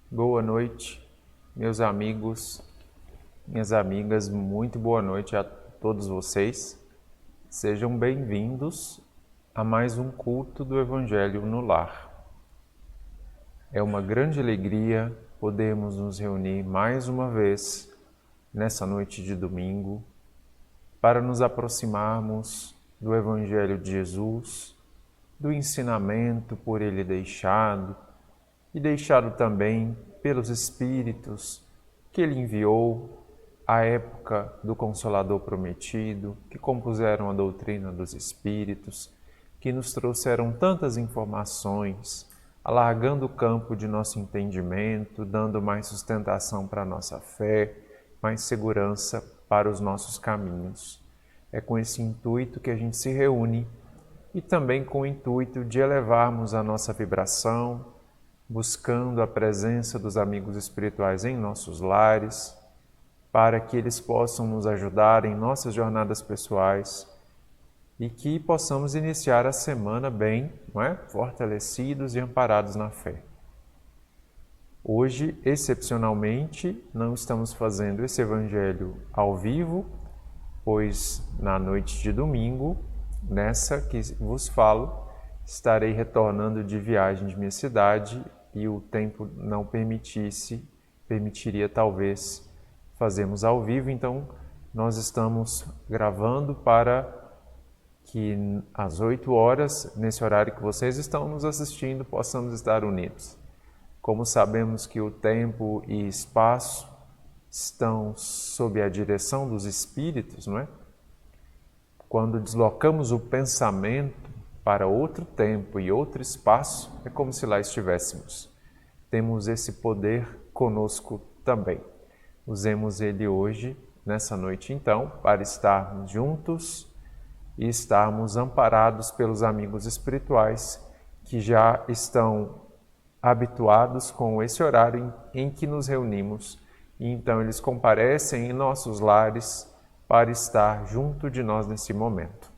Boa noite, meus amigos, minhas amigas, muito boa noite a todos vocês. Sejam bem-vindos a mais um culto do Evangelho no Lar. É uma grande alegria podermos nos reunir mais uma vez nessa noite de domingo para nos aproximarmos do Evangelho de Jesus, do ensinamento por ele deixado e deixado também pelos Espíritos que ele enviou à época do Consolador Prometido, que compuseram a doutrina dos Espíritos, que nos trouxeram tantas informações, alargando o campo de nosso entendimento, dando mais sustentação para a nossa fé, mais segurança para os nossos caminhos. É com esse intuito que a gente se reúne e também com o intuito de elevarmos a nossa vibração, buscando a presença dos amigos espirituais em nossos lares, para que eles possam nos ajudar em nossas jornadas pessoais e que possamos iniciar a semana bem, não é? Fortalecidos e amparados na fé. Hoje, excepcionalmente, não estamos fazendo esse evangelho ao vivo, pois na noite de domingo, nessa que vos falo, estarei retornando de viagem de minha cidade e o tempo não permitiria talvez fazermos ao vivo, então nós estamos gravando para que às 8 horas, nesse horário que vocês estão nos assistindo, possamos estar unidos. Como sabemos que o tempo e espaço estão sob a direção dos Espíritos, não é? Quando deslocamos o pensamento para outro tempo e outro espaço, é como se lá estivéssemos. Temos esse poder conosco também. Usemos ele hoje, nessa noite então, para estarmos juntos e estarmos amparados pelos amigos espirituais que já estão habituados com esse horário em que nos reunimos e então eles comparecem em nossos lares para estar junto de nós nesse momento.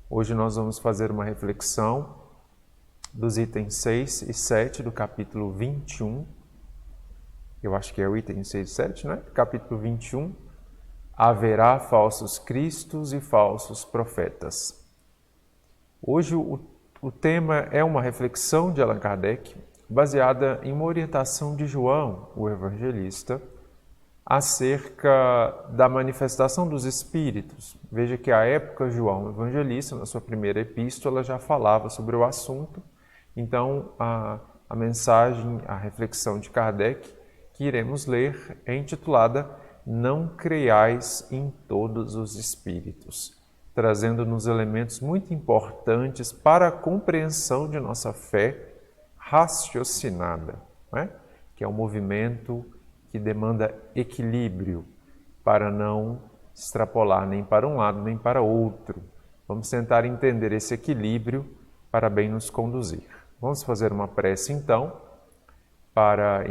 Hoje nós vamos fazer uma reflexão dos itens 6 e 7 do capítulo 21. Eu acho que é o item 6 e 7, né? Capítulo 21. Haverá falsos cristos e falsos profetas. Hoje o tema é uma reflexão de Allan Kardec, baseada em uma orientação de João, o evangelista, acerca da manifestação dos Espíritos. Veja que à época João Evangelista, na sua primeira epístola, já falava sobre o assunto. Então, a mensagem, a reflexão de Kardec, que iremos ler, é intitulada Não creiais em todos os Espíritos, trazendo-nos elementos muito importantes para a compreensão de nossa fé raciocinada, né? Que é um movimento que demanda equilíbrio para não extrapolar nem para um lado nem para outro. Vamos tentar entender esse equilíbrio para bem nos conduzir. Vamos fazer uma prece então, para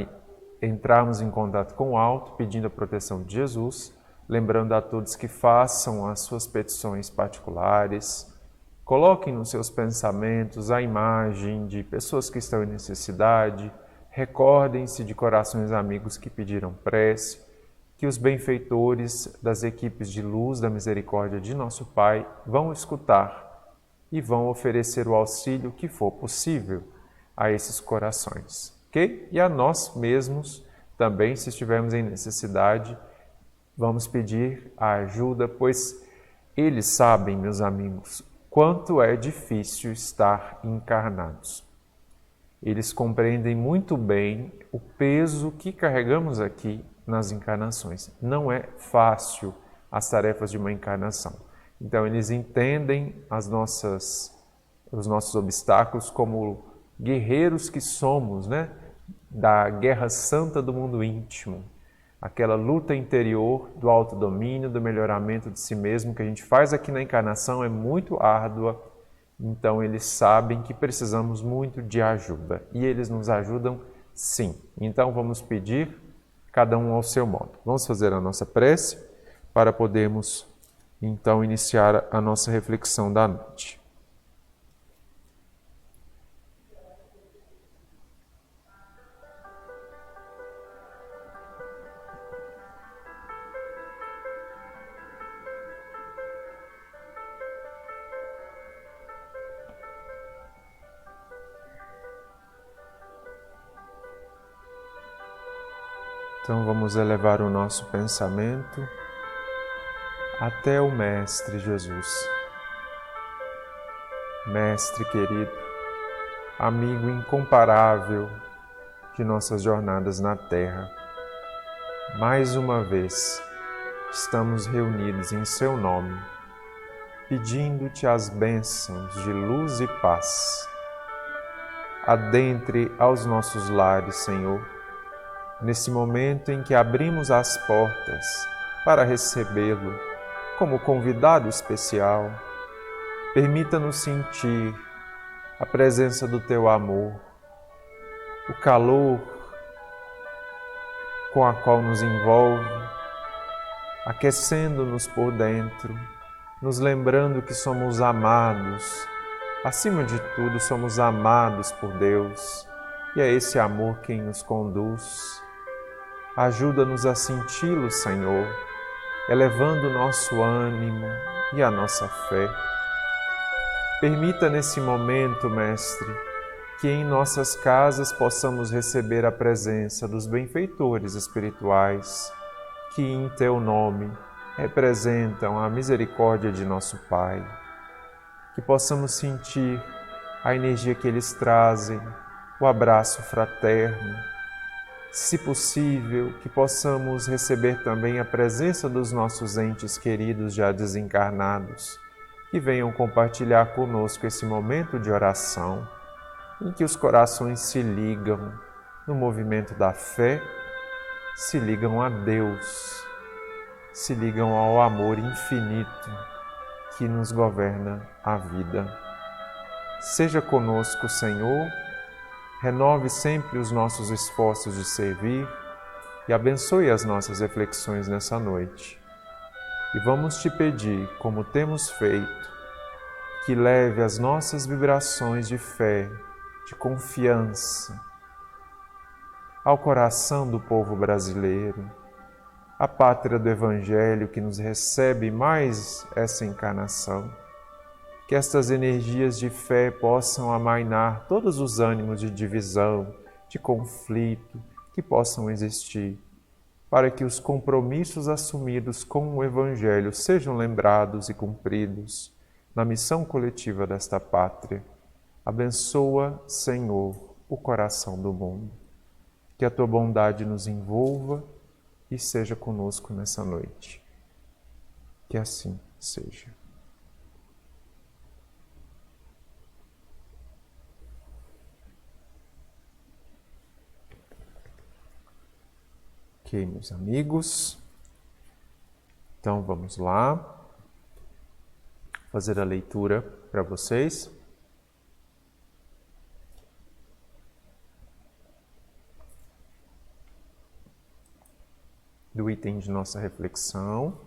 entrarmos em contato com o alto, pedindo a proteção de Jesus, lembrando a todos que façam as suas petições particulares, coloquem nos seus pensamentos a imagem de pessoas que estão em necessidade. Recordem-se de corações amigos que pediram prece, que os benfeitores das equipes de luz da misericórdia de nosso Pai vão escutar e vão oferecer o auxílio que for possível a esses corações, ok? E a nós mesmos também, se estivermos em necessidade, vamos pedir a ajuda, pois eles sabem, meus amigos, quanto é difícil estar encarnados. Eles compreendem muito bem o peso que carregamos aqui nas encarnações. Não é fácil as tarefas de uma encarnação. Então, eles entendem os nossos obstáculos como guerreiros que somos, né? Da guerra santa do mundo íntimo. Aquela luta interior do autodomínio, do melhoramento de si mesmo que a gente faz aqui na encarnação é muito árdua. Então, eles sabem que precisamos muito de ajuda e eles nos ajudam sim. Então, vamos pedir cada um ao seu modo. Vamos fazer a nossa prece para podermos, então, iniciar a nossa reflexão da noite. Então vamos elevar o nosso pensamento até o Mestre Jesus. Mestre querido, amigo incomparável de nossas jornadas na Terra, mais uma vez estamos reunidos em Seu nome, pedindo-te as bênçãos de luz e paz. Adentre aos nossos lares, Senhor, nesse momento em que abrimos as portas para recebê-lo como convidado especial. Permita-nos sentir a presença do Teu amor, o calor com a qual nos envolve, aquecendo-nos por dentro, nos lembrando que somos amados. Acima de tudo, somos amados por Deus, e é esse amor quem nos conduz. Ajuda-nos a senti-lo, Senhor, elevando o nosso ânimo e a nossa fé. Permita nesse momento, Mestre, que em nossas casas possamos receber a presença dos benfeitores espirituais, que em Teu nome representam a misericórdia de nosso Pai. Que possamos sentir a energia que eles trazem, o abraço fraterno. Se possível, que possamos receber também a presença dos nossos entes queridos já desencarnados, que venham compartilhar conosco esse momento de oração, em que os corações se ligam no movimento da fé, se ligam a Deus, se ligam ao amor infinito que nos governa a vida. Seja conosco, Senhor, renove sempre os nossos esforços de servir e abençoe as nossas reflexões nessa noite. E vamos te pedir, como temos feito, que leve as nossas vibrações de fé, de confiança, ao coração do povo brasileiro, a pátria do Evangelho que nos recebe mais essa encarnação. Que estas energias de fé possam amainar todos os ânimos de divisão, de conflito que possam existir, para que os compromissos assumidos com o Evangelho sejam lembrados e cumpridos na missão coletiva desta pátria. Abençoa, Senhor, o coração do mundo. Que a Tua bondade nos envolva e seja conosco nessa noite. Que assim seja. Ok, meus amigos, então vamos lá fazer a leitura para vocês. Do item de nossa reflexão. Vou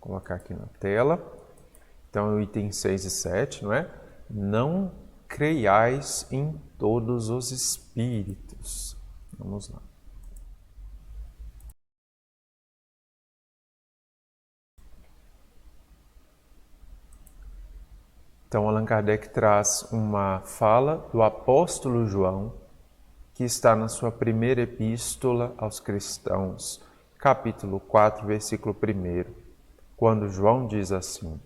colocar aqui na tela. Então, é o item 6 e 7, não é? Não creiais em todos os espíritos. Vamos lá. Então, Allan Kardec traz uma fala do apóstolo João, que está na sua primeira epístola aos cristãos, capítulo 4, versículo 1, quando João diz assim: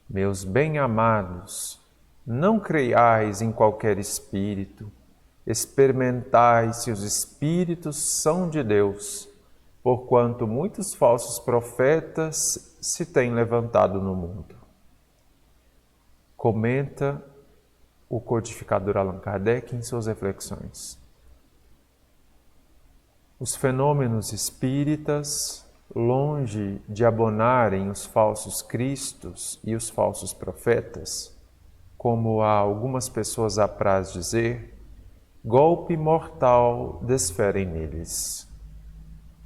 Meus bem-amados, não creiais em qualquer espírito, experimentai se os espíritos são de Deus, porquanto muitos falsos profetas se têm levantado no mundo. Comenta o codificador Allan Kardec em suas reflexões. Os fenômenos espíritas, longe de abonarem os falsos cristos e os falsos profetas, como a algumas pessoas apraz dizer, golpe mortal desferem neles.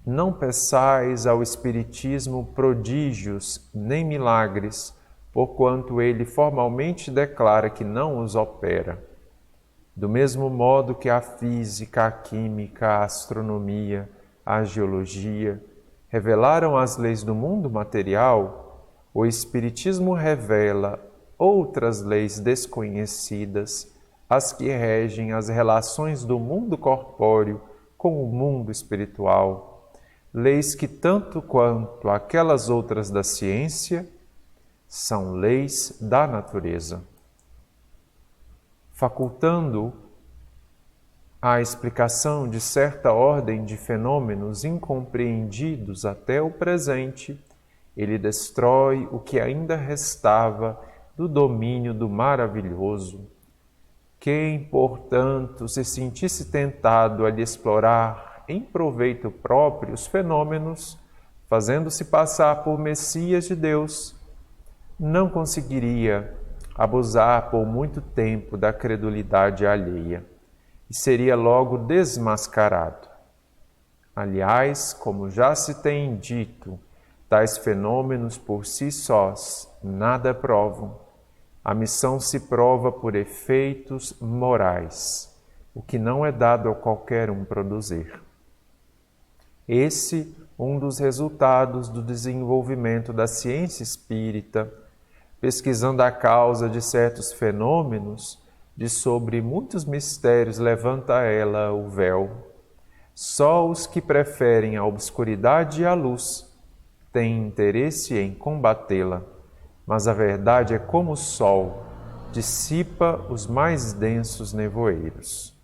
Não peçais ao Espiritismo prodígios nem milagres, porquanto ele formalmente declara que não os opera. Do mesmo modo que a física, a química, a astronomia, a geologia revelaram as leis do mundo material, o Espiritismo revela outras leis desconhecidas as que regem as relações do mundo corpóreo com o mundo espiritual, leis que, tanto quanto aquelas outras da ciência, são leis da natureza, facultando a explicação de certa ordem de fenômenos incompreendidos até o presente. Ele destrói o que ainda restava do domínio do maravilhoso. Quem, portanto, se sentisse tentado a lhe explorar em proveito próprio os fenômenos, fazendo-se passar por Messias de Deus, não conseguiria abusar por muito tempo da credulidade alheia e seria logo desmascarado. Aliás, como já se tem dito, tais fenômenos por si sós nada provam. A missão se prova por efeitos morais, o que não é dado a qualquer um produzir. Esse um dos resultados do desenvolvimento da ciência espírita, pesquisando a causa de certos fenômenos, de sobre muitos mistérios levanta ela o véu. Só os que preferem a obscuridade e a luz têm interesse em combatê-la, mas a verdade é como o sol, dissipa os mais densos nevoeiros.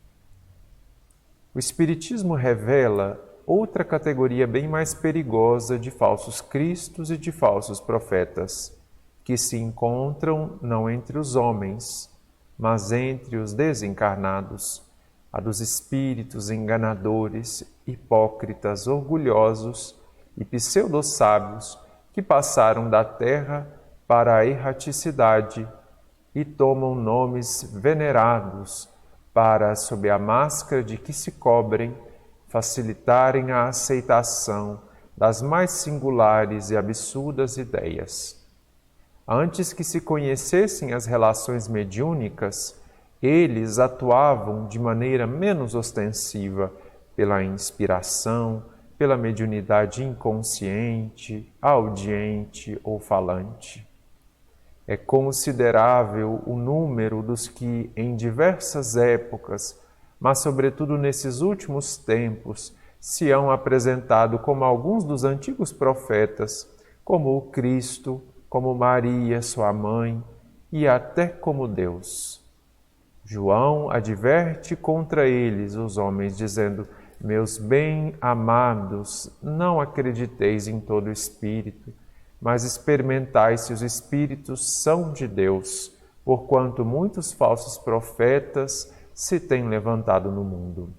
O Espiritismo revela outra categoria bem mais perigosa de falsos cristos e de falsos profetas, que se encontram não entre os homens, mas entre os desencarnados, a dos espíritos enganadores, hipócritas, orgulhosos e pseudo-sábios que passaram da terra para a erraticidade e tomam nomes venerados para, sob a máscara de que se cobrem, facilitarem a aceitação das mais singulares e absurdas ideias. Antes que se conhecessem as relações mediúnicas, eles atuavam de maneira menos ostensiva pela inspiração, pela mediunidade inconsciente, audiente ou falante. É considerável o número dos que, em diversas épocas, mas sobretudo nesses últimos tempos, se hão apresentado como alguns dos antigos profetas, como o Cristo, como Maria, sua mãe, e até como Deus. João adverte contra eles os homens, dizendo: meus bem-amados, não acrediteis em todo espírito, mas experimentai se os espíritos são de Deus, porquanto muitos falsos profetas se têm levantado no mundo.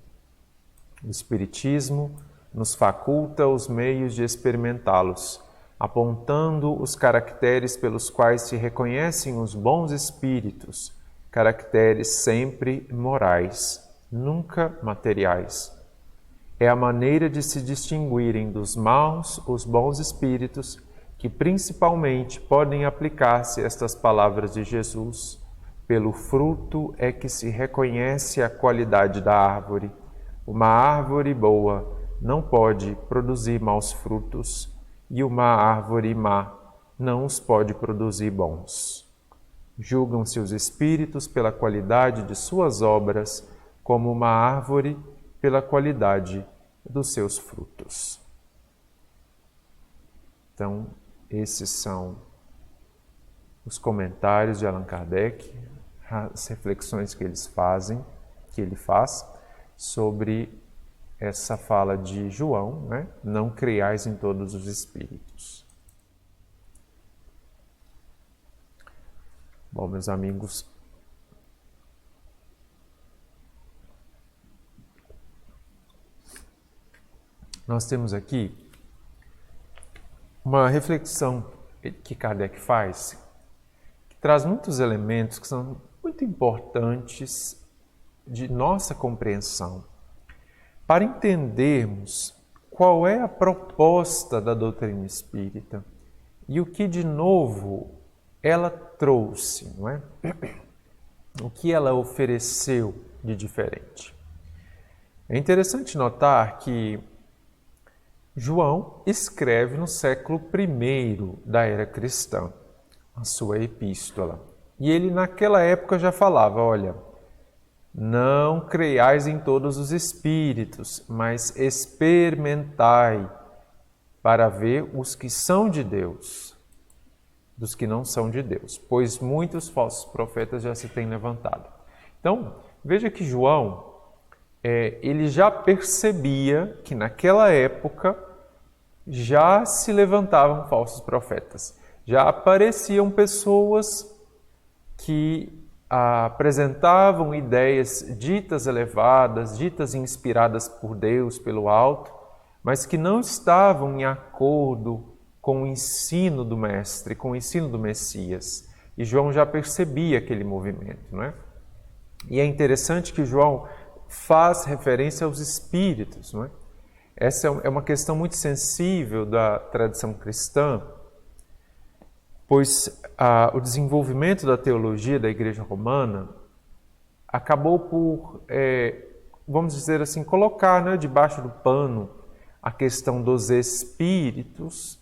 O Espiritismo nos faculta os meios de experimentá-los, apontando os caracteres pelos quais se reconhecem os bons espíritos, caracteres sempre morais, nunca materiais. É a maneira de se distinguirem dos maus os bons espíritos, que principalmente podem aplicar-se estas palavras de Jesus: pelo fruto é que se reconhece a qualidade da árvore. Uma árvore boa não pode produzir maus frutos, e uma árvore má não os pode produzir bons. Julgam-se os espíritos pela qualidade de suas obras, como uma árvore pela qualidade dos seus frutos. Então, esses são os comentários de Allan Kardec, as reflexões que ele faz sobre essa fala de João, né? Não creiais em todos os espíritos. Bom, meus amigos, nós temos aqui uma reflexão que Kardec faz, que traz muitos elementos que são muito importantes de nossa compreensão, para entendermos qual é a proposta da doutrina espírita e o que de novo ela trouxe, não é? O que ela ofereceu de diferente. É interessante notar que João escreve no século I da era cristã a sua epístola. E ele naquela época já falava, olha, Não creiais em todos os espíritos, mas experimentai para ver os que são de Deus, dos que não são de Deus, pois muitos falsos profetas já se têm levantado. Então, veja que João, ele já percebia que naquela época já se levantavam falsos profetas, já apareciam pessoas que apresentavam ideias ditas elevadas, ditas inspiradas por Deus, pelo alto, mas que não estavam em acordo com o ensino do Mestre, com o ensino do Messias. E João já percebia aquele movimento, não é? E é interessante que João faz referência aos espíritos, não é? Essa é uma questão muito sensível da tradição cristã, pois o desenvolvimento da teologia da Igreja Romana acabou por, vamos dizer assim, colocar, né, debaixo do pano a questão dos espíritos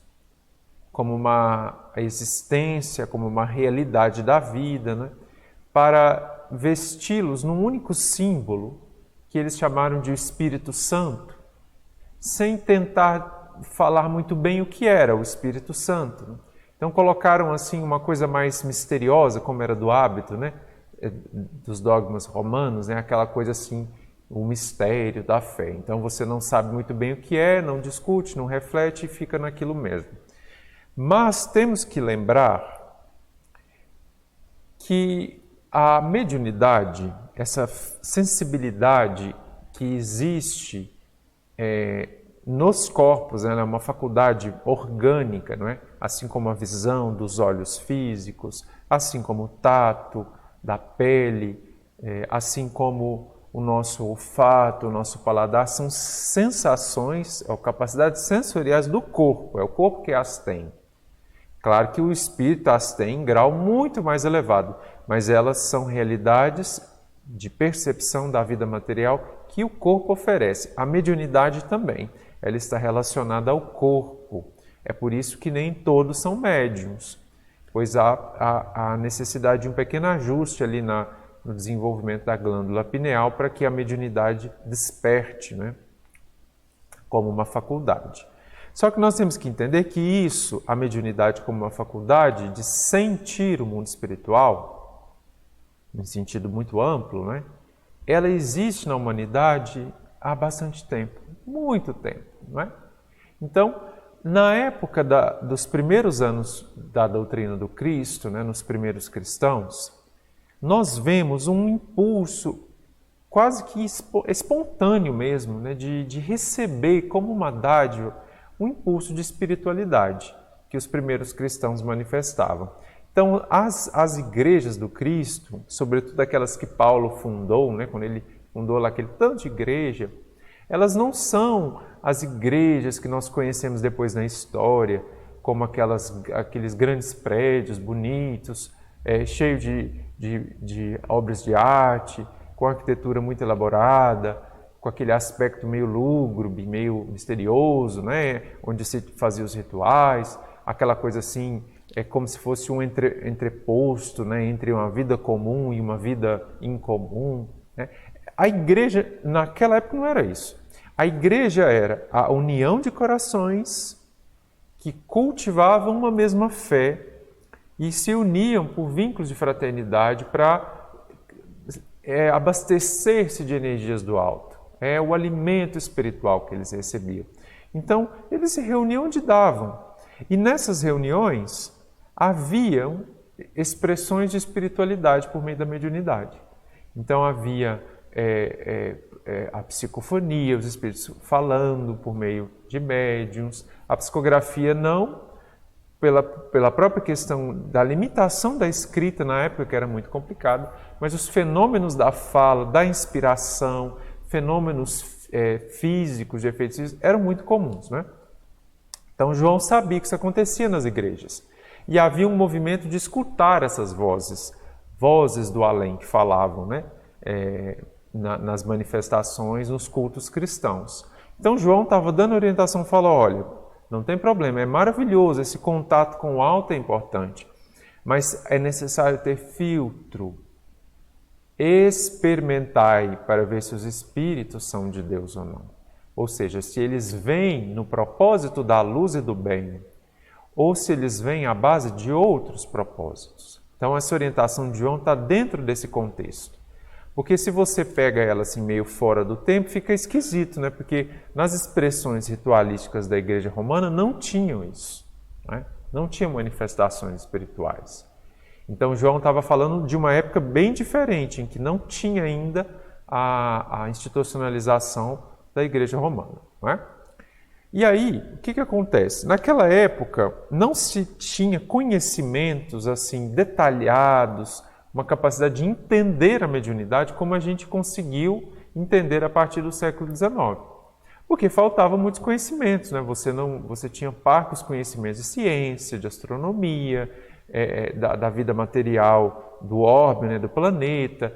como uma existência, como uma realidade da vida, né, para vesti-los num único símbolo que eles chamaram de Espírito Santo, sem tentar falar muito bem o que era o Espírito Santo, né? Então colocaram assim uma coisa mais misteriosa, como era do hábito, né, dos dogmas romanos, né, aquela coisa assim, o mistério da fé. Então você não sabe muito bem o que é, não discute, não reflete e fica naquilo mesmo. Mas temos que lembrar que a mediunidade, essa sensibilidade que existe nos corpos, ela é uma faculdade orgânica, não é? Assim como a visão dos olhos físicos, assim como o tato da pele, assim como o nosso olfato, o nosso paladar, são sensações, ou capacidades sensoriais do corpo, é o corpo que as tem. Claro que o espírito as tem em grau muito mais elevado, mas elas são realidades de percepção da vida material que o corpo oferece. A mediunidade também, ela está relacionada ao corpo. É por isso que nem todos são médiuns, pois há necessidade de um pequeno ajuste ali no desenvolvimento da glândula pineal para que a mediunidade desperte, né, como uma faculdade. Só que nós temos que entender que isso, a mediunidade como uma faculdade de sentir o mundo espiritual, num sentido muito amplo, né, ela existe na humanidade há bastante tempo, muito tempo, não é? Então, na época dos primeiros anos da doutrina do Cristo, né, nos primeiros cristãos, nós vemos um impulso quase que espontâneo mesmo, né, de receber como uma dádiva um impulso de espiritualidade que os primeiros cristãos manifestavam. Então, as igrejas do Cristo, sobretudo aquelas que Paulo fundou, né, quando ele fundou lá aquele tanto de igreja, elas não são as igrejas que nós conhecemos depois na história, como aqueles grandes prédios bonitos, cheios de obras de arte, com arquitetura muito elaborada, com aquele aspecto meio lúgubre, meio misterioso, né? Onde se fazia os rituais, aquela coisa assim, como se fosse um entreposto, né? Entre uma vida comum e uma vida incomum, né? A igreja, naquela época, não era isso. A igreja era a união de corações que cultivavam uma mesma fé e se uniam por vínculos de fraternidade para abastecer-se de energias do alto. É o alimento espiritual que eles recebiam. Então, eles se reuniam onde davam. E nessas reuniões, haviam expressões de espiritualidade por meio da mediunidade. Então, havia a psicofonia, os espíritos falando por meio de médiuns, a psicografia não, pela própria questão da limitação da escrita na época, que era muito complicado, mas os fenômenos da fala, da inspiração, fenômenos físicos, de efeitos físicos, eram muito comuns, né? Então, João sabia que isso acontecia nas igrejas. E havia um movimento de escutar essas vozes do além que falavam, né? Nas manifestações, nos cultos cristãos. Então, João estava dando orientação, falou, olha, não tem problema, é maravilhoso, esse contato com o alto é importante, mas é necessário ter filtro. experimentai para ver se os espíritos são de Deus ou não. Ou seja, se eles vêm no propósito da luz e do bem, ou se eles vêm à base de outros propósitos. Então, essa orientação de João está dentro desse contexto. Porque se você pega ela assim meio fora do tempo, fica esquisito, né? Porque nas expressões ritualísticas da Igreja Romana não tinham isso, né? Não tinha manifestações espirituais. Então, João estava falando de uma época bem diferente, em que não tinha ainda a institucionalização da Igreja Romana, não é? E aí, o que acontece? Naquela época, não se tinha conhecimentos assim detalhados, uma capacidade de entender a mediunidade como a gente conseguiu entender a partir do século XIX. Porque faltavam muitos conhecimentos, né? Você tinha parcos conhecimentos de ciência, de astronomia, da vida material do orbe, né? Do planeta,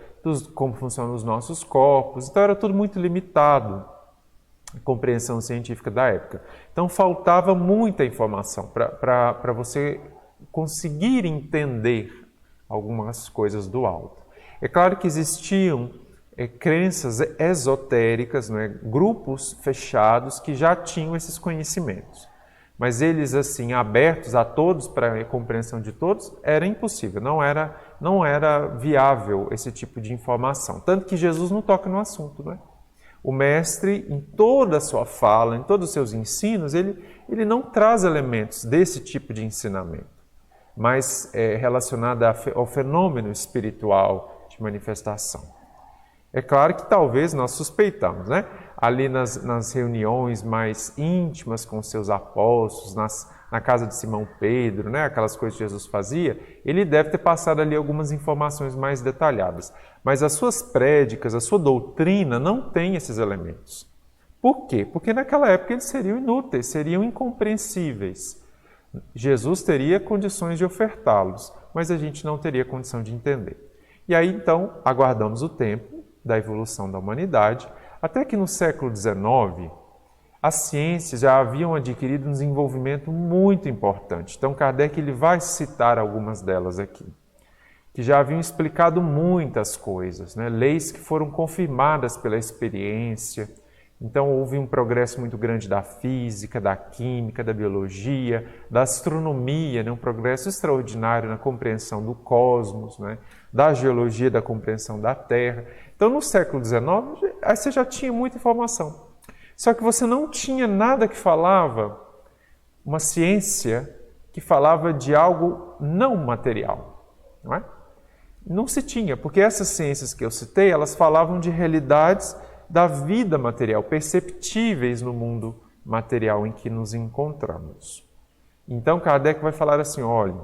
como funcionam os nossos corpos. Então era tudo muito limitado. Compreensão científica da época. Então faltava muita informação para você conseguir entender algumas coisas do alto. É claro que existiam crenças esotéricas, né, grupos fechados que já tinham esses conhecimentos. Mas eles, assim, abertos a todos, para a compreensão de todos, era impossível, não era viável esse tipo de informação. Tanto que Jesus não toca no assunto, né? O mestre, em toda a sua fala, em todos os seus ensinos, ele não traz elementos desse tipo de ensinamento, mas relacionado ao fenômeno espiritual de manifestação. É claro que talvez nós suspeitamos, né? Ali nas reuniões mais íntimas com seus apóstolos, na casa de Simão Pedro, né? Aquelas coisas que Jesus fazia, ele deve ter passado ali algumas informações mais detalhadas. Mas as suas prédicas, a sua doutrina não tem esses elementos. Por quê? Porque naquela época eles seriam inúteis, seriam incompreensíveis. Jesus teria condições de ofertá-los, mas a gente não teria condição de entender. E aí, então, aguardamos o tempo da evolução da humanidade, até que no século XIX, as ciências já haviam adquirido um desenvolvimento muito importante. Então, Kardec ele vai citar algumas delas aqui, que já haviam explicado muitas coisas, né? Leis que foram confirmadas pela experiência. Então, houve um progresso muito grande da física, da química, da biologia, da astronomia, né? Um progresso extraordinário na compreensão do cosmos, né? Da geologia, da compreensão da Terra. Então, no século XIX, aí você já tinha muita informação. Só que você não tinha nada que falava, uma ciência que falava de algo não material, não é? Não se tinha, porque essas ciências que eu citei, elas falavam de realidades da vida material, perceptíveis no mundo material em que nos encontramos. Então, Kardec vai falar assim, olha,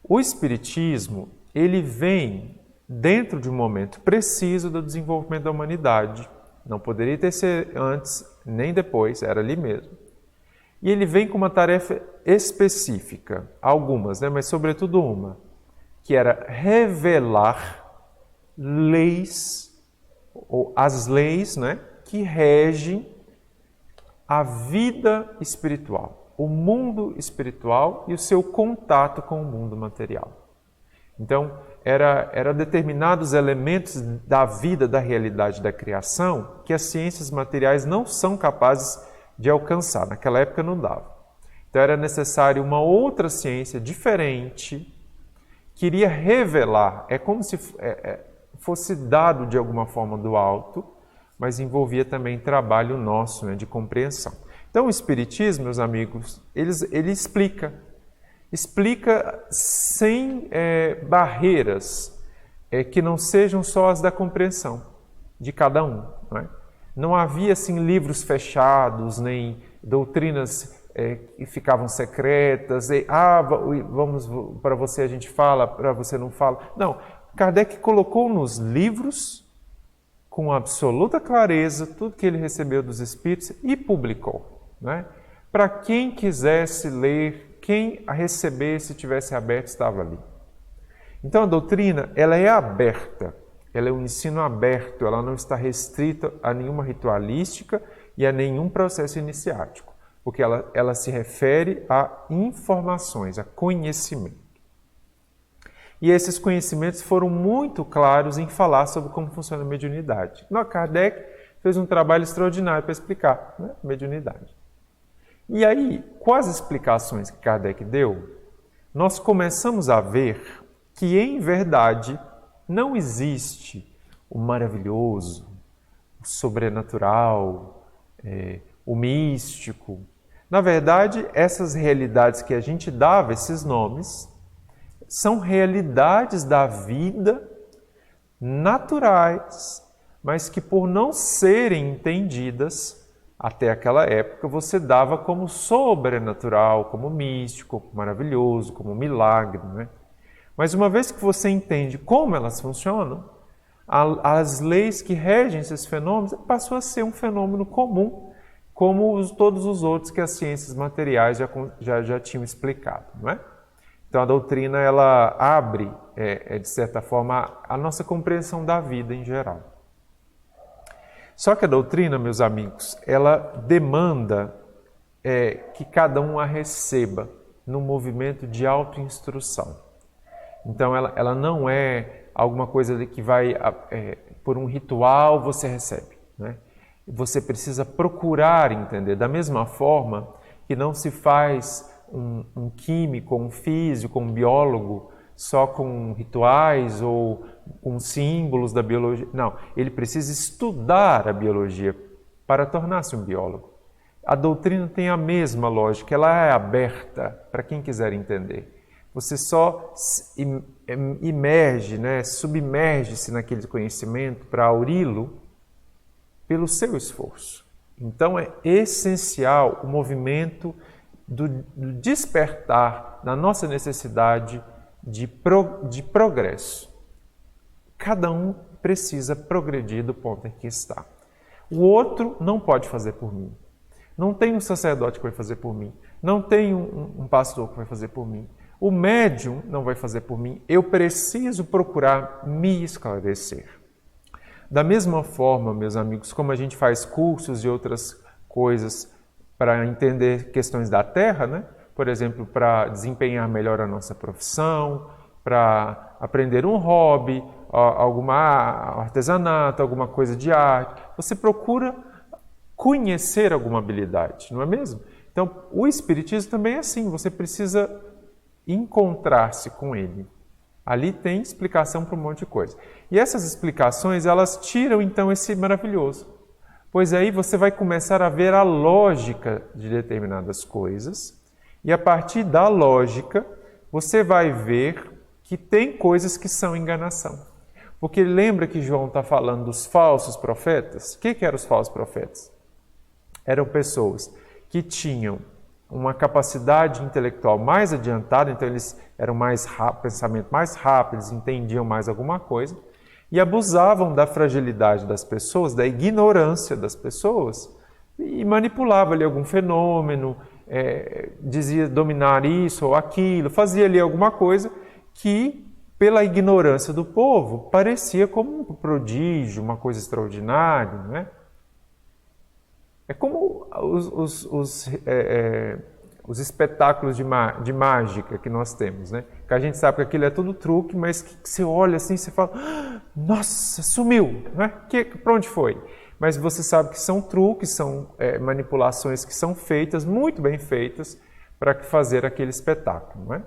o Espiritismo, ele vem dentro de um momento preciso do desenvolvimento da humanidade, não poderia ter sido antes nem depois, era ali mesmo. E ele vem com uma tarefa específica, algumas, né? Mas sobretudo uma, que era revelar leis, ou as leis, né? Que regem a vida espiritual, o mundo espiritual e o seu contato com o mundo material. Então, era determinados elementos da vida, da realidade da criação, que as ciências materiais não são capazes de alcançar. Naquela época não dava. Então era necessário uma outra ciência diferente, que iria revelar, é como se fosse dado de alguma forma do alto, mas envolvia também trabalho nosso, né, de compreensão. Então o Espiritismo, meus amigos, ele explica sem barreiras que não sejam só as da compreensão de cada um. Não é? Não havia assim, livros fechados, nem doutrinas que ficavam secretas, vamos para você a gente fala, para você não fala. Não, Kardec colocou nos livros, com absoluta clareza, tudo que ele recebeu dos Espíritos e publicou. Não é? Para quem quisesse ler, quem a recebesse, tivesse aberto, estava ali. Então a doutrina, ela é aberta, ela é um ensino aberto, ela não está restrita a nenhuma ritualística e a nenhum processo iniciático, porque ela se refere a informações, a conhecimento. E esses conhecimentos foram muito claros em falar sobre como funciona a mediunidade. Kardec fez um trabalho extraordinário para explicar, né, a mediunidade. E aí, com as explicações que Kardec deu, nós começamos a ver que, em verdade, não existe o maravilhoso, o sobrenatural, o místico. Na verdade, essas realidades que a gente dava esses nomes são realidades da vida naturais, mas que por não serem entendidas até aquela época, você dava como sobrenatural, como místico, como maravilhoso, como milagre, né? Mas uma vez que você entende como elas funcionam, as leis que regem esses fenômenos passou a ser um fenômeno comum, como todos os outros que as ciências materiais já tinham explicado, não é? Então, a doutrina, ela abre, de certa forma, a nossa compreensão da vida em geral. Só que a doutrina, meus amigos, ela demanda que cada um a receba num movimento de autoinstrução. Então, ela não é alguma coisa que vai, por um ritual, você recebe, né? Você precisa procurar entender. Da mesma forma que não se faz um químico, um físico, um biólogo só com rituais ou com símbolos da biologia. Não, ele precisa estudar a biologia para tornar-se um biólogo. A doutrina tem a mesma lógica, ela é aberta para quem quiser entender. Você só imerge, né, submerge-se naquele conhecimento para auri-lo pelo seu esforço. Então é essencial o movimento do despertar na nossa necessidade de progresso. Cada um precisa progredir do ponto em que está. O outro não pode fazer por mim. Não tem um sacerdote que vai fazer por mim. Não tem um pastor que vai fazer por mim. O médium não vai fazer por mim. Eu preciso procurar me esclarecer. Da mesma forma, meus amigos, como a gente faz cursos e outras coisas para entender questões da Terra, né? Por exemplo, para desempenhar melhor a nossa profissão, para aprender um hobby, algum artesanato, alguma coisa de arte. Você procura conhecer alguma habilidade, não é mesmo? Então, o Espiritismo também é assim, você precisa encontrar-se com ele. Ali tem explicação para um monte de coisa. E essas explicações, elas tiram então esse maravilhoso. Pois aí você vai começar a ver a lógica de determinadas coisas e a partir da lógica você vai ver que tem coisas que são enganação. Porque lembra que João está falando dos falsos profetas? O que eram os falsos profetas? Eram pessoas que tinham uma capacidade intelectual mais adiantada, então eles eram mais pensamento mais rápido, eles entendiam mais alguma coisa, e abusavam da fragilidade das pessoas, da ignorância das pessoas, e manipulava ali algum fenômeno, dizia dominar isso ou aquilo, fazia ali alguma coisa que, pela ignorância do povo, parecia como um prodígio, uma coisa extraordinária, não é? É como os espetáculos de mágica que nós temos, né? Que a gente sabe que aquilo é tudo truque, mas que você olha assim e você fala, nossa, sumiu, né? Para onde foi? Mas você sabe que são truques, são manipulações que são feitas, muito bem feitas, para fazer aquele espetáculo, não é?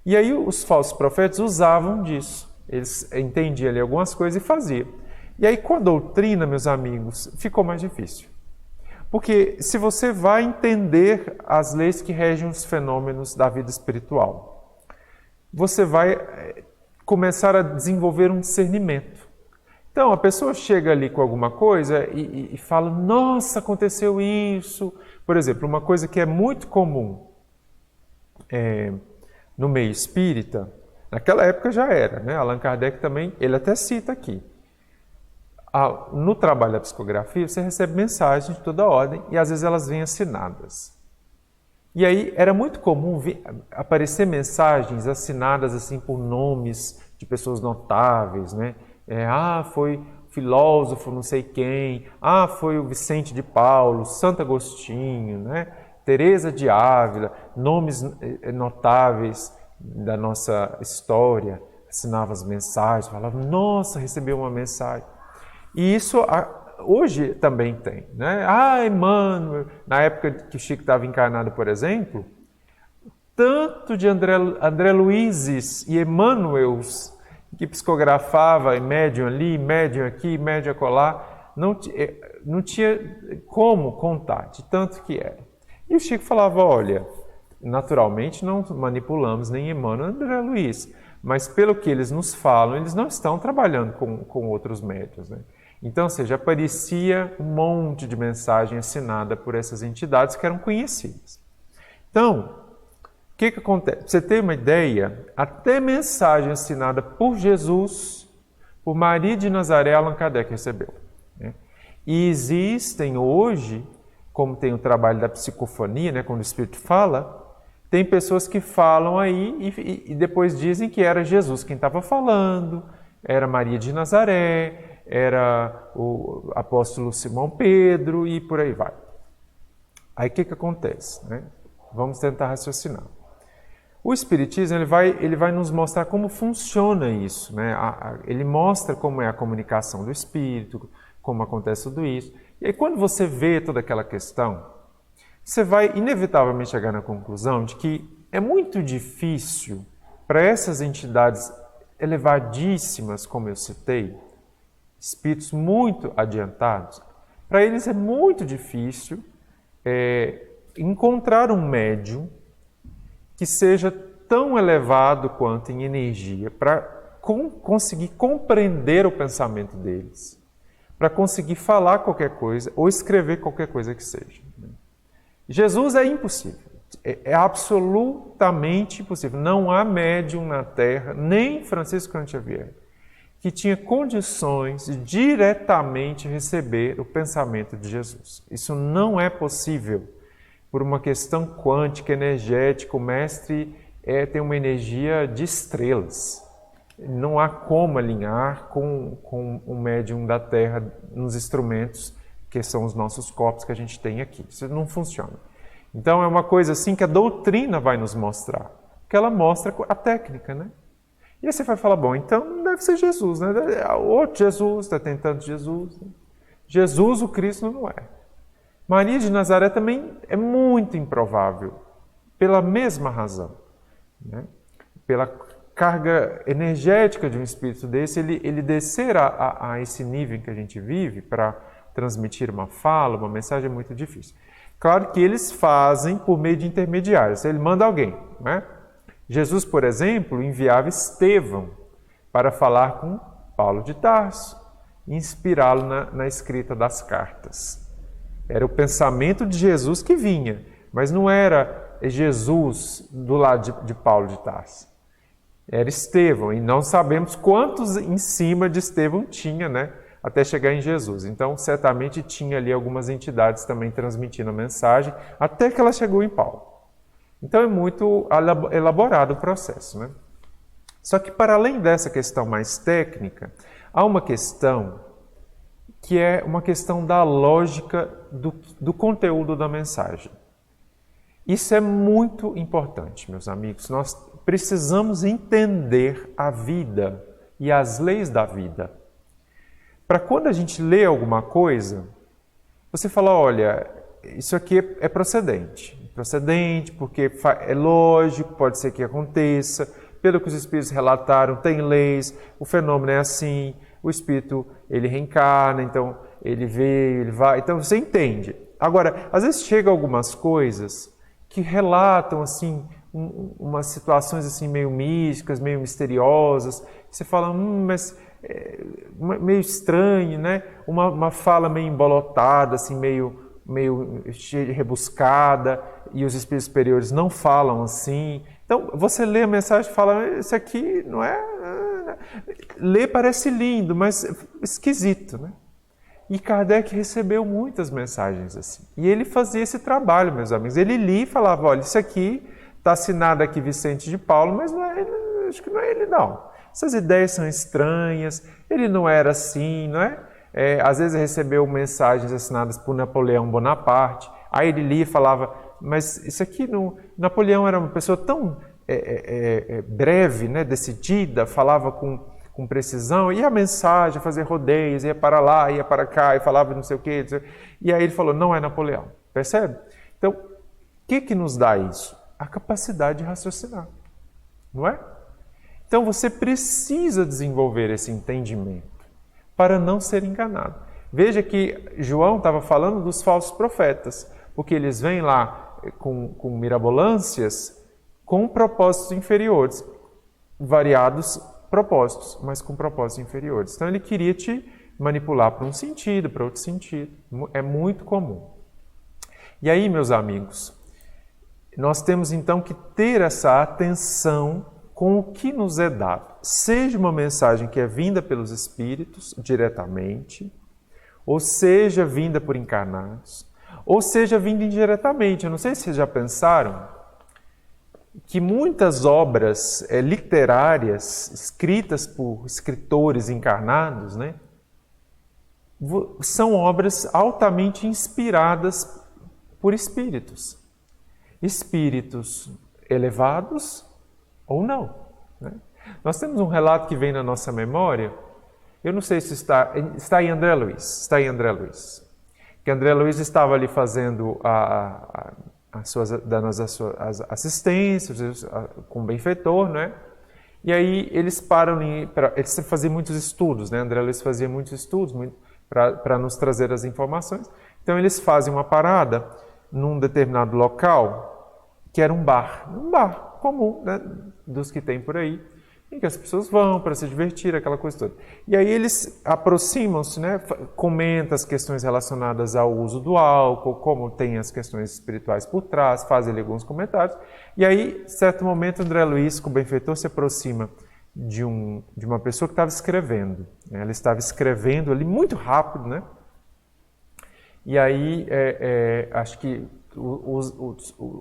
E aí os falsos profetas usavam disso. Eles entendiam ali algumas coisas e faziam. E aí com a doutrina, meus amigos, ficou mais difícil. Porque se você vai entender as leis que regem os fenômenos da vida espiritual, você vai começar a desenvolver um discernimento. Então, a pessoa chega ali com alguma coisa e fala, nossa, aconteceu isso. Por exemplo, uma coisa que é muito comum no meio espírita, naquela época já era, né? Allan Kardec também, ele até cita aqui. No trabalho da psicografia, você recebe mensagens de toda ordem e às vezes elas vêm assinadas. E aí era muito comum aparecer mensagens assinadas assim por nomes de pessoas notáveis, né? Foi filósofo não sei quem, foi o Vicente de Paulo, Santo Agostinho, né? Teresa de Ávila, nomes notáveis da nossa história, assinava as mensagens, falava, nossa, recebeu uma mensagem. E isso hoje também tem, né? Emmanuel, na época que o Chico estava encarnado, por exemplo, tanto de André Luizes e Emmanuels, que psicografava médium ali, médium aqui, médium acolá, não tinha como contar, de tanto que era. E o Chico falava, olha, naturalmente não manipulamos nem Emmanuel nem André Luiz, mas pelo que eles nos falam, eles não estão trabalhando com outros médiuns, né? Então, ou seja, aparecia um monte de mensagem assinada por essas entidades que eram conhecidas. Então, o que acontece? Pra você ter uma ideia, até mensagem assinada por Jesus, por Maria de Nazaré, Allan Kardec recebeu, né? E existem hoje, como tem o trabalho da psicofonia, né, quando o Espírito fala, tem pessoas que falam aí e depois dizem que era Jesus quem estava falando, era Maria de Nazaré, era o apóstolo Simão Pedro e por aí vai. Aí o que acontece, né? Vamos tentar raciocinar. O Espiritismo ele vai nos mostrar como funciona isso, né? Ele mostra como é a comunicação do Espírito, como acontece tudo isso. E aí quando você vê toda aquela questão, você vai inevitavelmente chegar na conclusão de que é muito difícil para essas entidades elevadíssimas, como eu citei, espíritos muito adiantados, para eles é muito difícil encontrar um médium que seja tão elevado quanto em energia para conseguir compreender o pensamento deles, para conseguir falar qualquer coisa ou escrever qualquer coisa que seja. Jesus é impossível, é absolutamente impossível. Não há médium na Terra, nem Francisco Cândido Xavier, que tinha condições de diretamente receber o pensamento de Jesus. Isso não é possível por uma questão quântica, energética. O mestre tem uma energia de estrelas. Não há como alinhar com o médium da Terra nos instrumentos que são os nossos corpos que a gente tem aqui. Isso não funciona. Então é uma coisa assim que a doutrina vai nos mostrar, que ela mostra a técnica, né? E aí você vai falar, bom, então não deve ser Jesus, né? Outro Jesus, está tentando Jesus. Né? Jesus, o Cristo, não é. Maria de Nazaré também é muito improvável, pela mesma razão, né? Pela carga energética de um espírito desse, ele descer a esse nível em que a gente vive para transmitir uma fala, uma mensagem é muito difícil. Claro que eles fazem por meio de intermediários, ele manda alguém, né? Jesus, por exemplo, enviava Estevão para falar com Paulo de Tarso e inspirá-lo na escrita das cartas. Era o pensamento de Jesus que vinha, mas não era Jesus do lado de Paulo de Tarso. Era Estevão, e não sabemos quantos em cima de Estevão tinha, né, até chegar em Jesus. Então, certamente tinha ali algumas entidades também transmitindo a mensagem, até que ela chegou em Paulo. Então é muito elaborado o processo, né? Só que para além dessa questão mais técnica, há uma questão que é uma questão da lógica do conteúdo da mensagem. Isso é muito importante, meus amigos. Nós precisamos entender a vida e as leis da vida. Para quando a gente lê alguma coisa, você fala, olha, isso aqui é procedente. Procedente, porque é lógico, pode ser que aconteça, pelo que os espíritos relataram, tem leis, o fenômeno é assim, o espírito ele reencarna, então ele veio, ele vai, então você entende. Agora, às vezes chegam algumas coisas que relatam assim umas situações assim meio místicas, meio misteriosas, você fala, mas meio estranho, né? Uma fala meio embolotada, assim meio cheia de rebuscada, e os espíritos superiores não falam assim. Então, você lê a mensagem e fala, isso aqui não é... Lê parece lindo, mas esquisito, né? E Kardec recebeu muitas mensagens assim. E ele fazia esse trabalho, meus amigos. Ele lia e falava, olha, isso aqui está assinado aqui Vicente de Paulo, mas não é ele, acho que não é ele, não. Essas ideias são estranhas, ele não era assim, não é? Às vezes recebeu mensagens assinadas por Napoleão Bonaparte, aí ele lia e falava, mas isso aqui, Napoleão era uma pessoa tão breve, né, decidida, falava com precisão, e a mensagem, fazer rodeios, ia para lá, ia para cá, e falava não sei o quê. E aí ele falou, não é Napoleão. Percebe? Então, o que nos dá isso? A capacidade de raciocinar, não é? Então você precisa desenvolver esse entendimento para não ser enganado. Veja que João estava falando dos falsos profetas, porque eles vêm lá com mirabolâncias com propósitos inferiores, variados propósitos, mas com propósitos inferiores. Então ele queria te manipular para um sentido, para outro sentido. É muito comum. E aí, meus amigos, nós temos então que ter essa atenção com o que nos é dado. Seja uma mensagem que é vinda pelos Espíritos diretamente, ou seja vinda por encarnados, ou seja vinda indiretamente. Eu não sei se vocês já pensaram que muitas obras literárias escritas por escritores encarnados, né, são obras altamente inspiradas por espíritos. Espíritos elevados ou não. Né? Nós temos um relato que vem na nossa memória, eu não sei se está em André Luiz, que André Luiz estava ali fazendo dando as suas assistências com o benfeitor, né? E aí eles param, eles faziam muitos estudos, né? André Luiz fazia muitos estudos para nos trazer as informações. Então eles fazem uma parada num determinado local, que era um bar comum, né? Dos que tem por aí, em que as pessoas vão para se divertir, aquela coisa toda. E aí eles aproximam-se, né? Comentam as questões relacionadas ao uso do álcool, como tem as questões espirituais por trás, fazem ali alguns comentários. E aí, em certo momento, André Luiz, com o benfeitor, se aproxima de uma pessoa que estava escrevendo. Né? Ela estava escrevendo ali muito rápido, né? E aí, acho que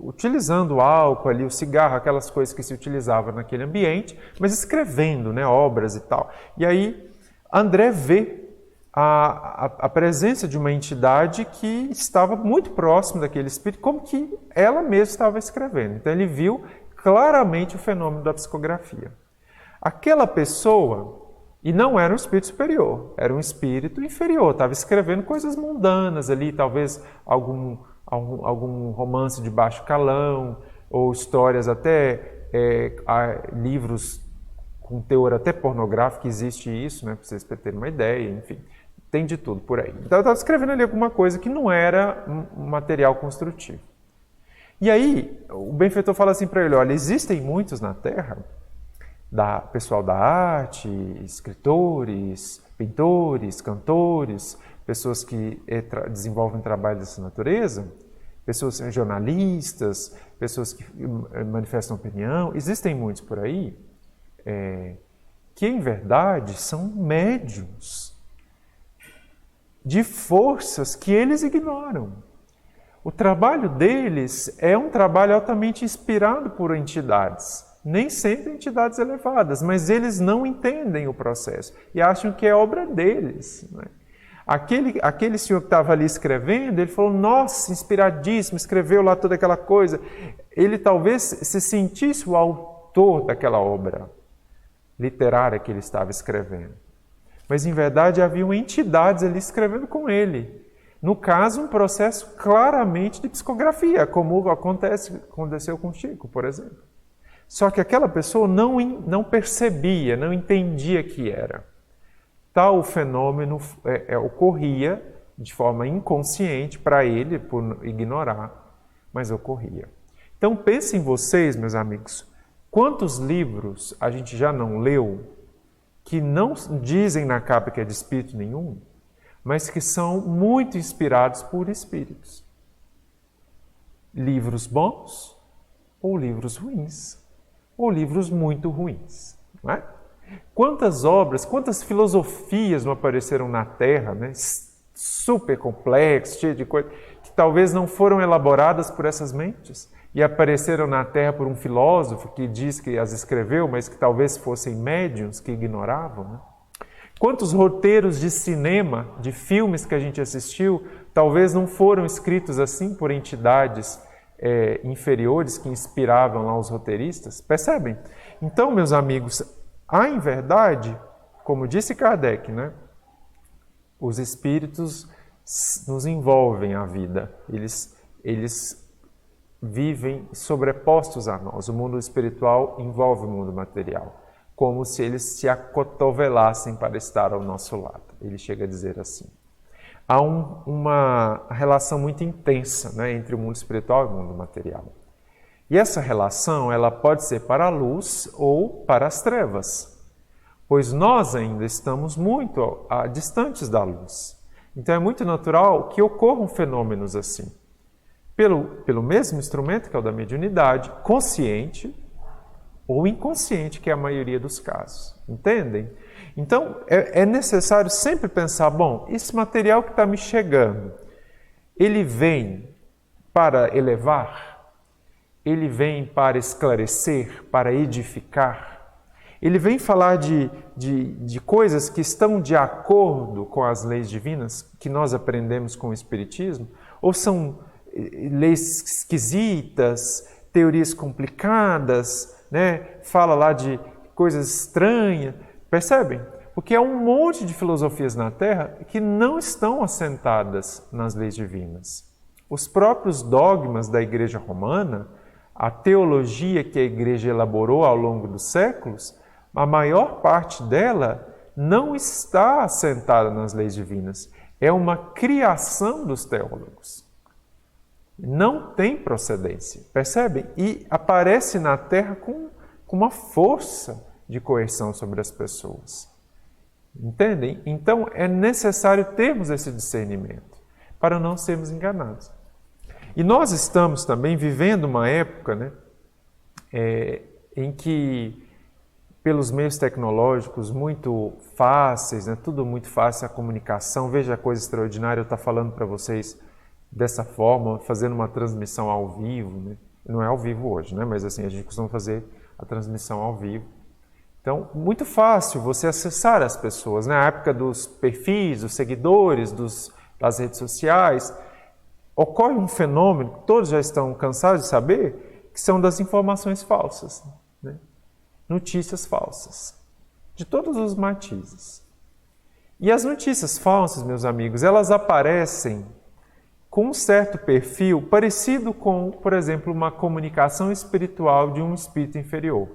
utilizando o álcool ali, o cigarro, aquelas coisas que se utilizavam naquele ambiente, mas escrevendo, né, obras e tal. E aí André vê a presença de uma entidade que estava muito próxima daquele espírito, como que ela mesma estava escrevendo. Então ele viu claramente o fenômeno da psicografia. Aquela pessoa, e não era um espírito superior, era um espírito inferior, estava escrevendo coisas mundanas ali, talvez algum romance de baixo calão, ou histórias até, livros com teor até pornográfico, existe isso, né, para vocês terem uma ideia, enfim, tem de tudo por aí. Então eu estava escrevendo ali alguma coisa que não era um material construtivo. E aí o benfeitor fala assim para ele, olha, existem muitos na Terra, pessoal da arte, escritores, pintores, cantores, pessoas que desenvolvem trabalho dessa natureza, pessoas jornalistas, pessoas que manifestam opinião, existem muitos por aí, que em verdade são médiuns de forças que eles ignoram. O trabalho deles é um trabalho altamente inspirado por entidades, nem sempre entidades elevadas, mas eles não entendem o processo e acham que é obra deles, né? Aquele senhor que estava ali escrevendo, ele falou, nossa, inspiradíssimo, escreveu lá toda aquela coisa. Ele talvez se sentisse o autor daquela obra literária que ele estava escrevendo. Mas, em verdade, haviam entidades ali escrevendo com ele. No caso, um processo claramente de psicografia, como aconteceu com Chico, por exemplo. Só que aquela pessoa não percebia, não entendia que era. Tal fenômeno ocorria de forma inconsciente para ele, por ignorar, mas ocorria. Então pensem vocês, meus amigos, quantos livros a gente já não leu que não dizem na capa que é de espírito nenhum, mas que são muito inspirados por espíritos. Livros bons ou livros ruins, ou livros muito ruins, não é? Quantas obras, quantas filosofias não apareceram na Terra, né? Super complexas, cheias de coisas, que talvez não foram elaboradas por essas mentes e apareceram na Terra por um filósofo que diz que as escreveu, mas que talvez fossem médiuns que ignoravam. Né? Quantos roteiros de cinema, de filmes que a gente assistiu, talvez não foram escritos assim por entidades inferiores que inspiravam lá os roteiristas. Percebem? Então, meus amigos, há em verdade, como disse Kardec, né, os espíritos nos envolvem a vida. Eles vivem sobrepostos a nós. O mundo espiritual envolve o mundo material, como se eles se acotovelassem para estar ao nosso lado. Ele chega a dizer assim. Há uma relação muito intensa, né, entre o mundo espiritual e o mundo material. E essa relação ela pode ser para a luz ou para as trevas, pois nós ainda estamos muito distantes da luz. Então é muito natural que ocorram fenômenos assim. Pelo mesmo instrumento que é o da mediunidade, consciente ou inconsciente, que é a maioria dos casos. Entendem? Então, é necessário sempre pensar, bom, esse material que está me chegando, ele vem para elevar? Ele vem para esclarecer, para edificar? Ele vem falar de coisas que estão de acordo com as leis divinas que nós aprendemos com o Espiritismo? Ou são leis esquisitas, teorias complicadas, né? Fala lá de coisas estranhas? Percebem? Porque há um monte de filosofias na Terra que não estão assentadas nas leis divinas. Os próprios dogmas da Igreja Romana, a teologia que a Igreja elaborou ao longo dos séculos, a maior parte dela não está assentada nas leis divinas. É uma criação dos teólogos. Não tem procedência, percebem? E aparece na Terra com uma força de coerção sobre as pessoas. Entendem? Então é necessário termos esse discernimento para não sermos enganados. E nós estamos também vivendo uma época, né, em que, pelos meios tecnológicos muito fáceis, né, tudo muito fácil, a comunicação, veja a coisa extraordinária, eu estou falando para vocês dessa forma, fazendo uma transmissão ao vivo, né? Não é ao vivo hoje, né? Mas assim, a gente costuma fazer a transmissão ao vivo. Então, muito fácil você acessar as pessoas. Na época dos perfis, dos seguidores, das redes sociais, ocorre um fenômeno que todos já estão cansados de saber, que são das informações falsas, né? Notícias falsas, de todos os matizes. E as notícias falsas, meus amigos, elas aparecem com um certo perfil parecido com, por exemplo, uma comunicação espiritual de um espírito inferior.